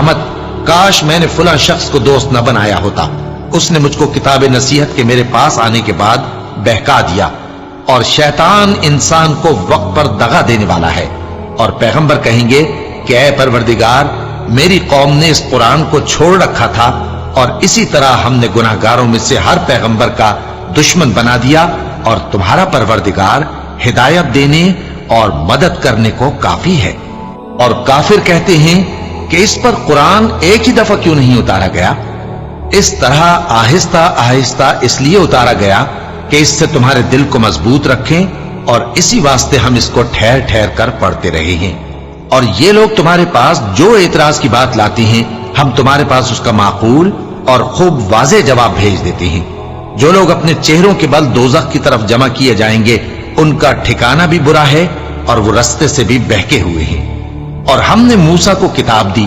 ندامت، کاش میں نے فلاں شخص کو دوست نہ بنایا ہوتا، اس نے مجھ کو کتاب نصیحت کے میرے پاس آنے کے بعد بہکا دیا۔ اور شیطان انسان کو وقت پر دغا دینے والا ہے۔ اور پیغمبر کہیں گے کہ اے پروردگار، میری قوم نے اس قرآن کو چھوڑ رکھا تھا، اور اسی طرح ہم نے گناہگاروں میں سے ہر پیغمبر کا دشمن بنا دیا، اور تمہارا پروردگار ہدایت دینے اور مدد کرنے کو کافی ہے۔ اور کافر کہتے ہیں کہ اس پر قرآن ایک ہی دفعہ کیوں نہیں اتارا گیا؟ اس طرح آہستہ آہستہ اس لیے اتارا گیا کہ اس سے تمہارے دل کو مضبوط رکھیں، اور اسی واسطے ہم اس کو ٹھہر ٹھہر کر پڑھتے رہے ہیں۔ اور یہ لوگ تمہارے پاس جو اعتراض کی بات لاتے ہیں، ہم تمہارے پاس اس کا معقول اور خوب واضح جواب بھیج دیتے ہیں۔ جو لوگ اپنے چہروں کے بل دوزخ کی طرف جمع کیے جائیں گے، ان کا ٹھکانہ بھی برا ہے، اور وہ رستے سے بھی بہکے ہوئے ہیں۔ اور ہم نے موسیٰ کو کتاب دی،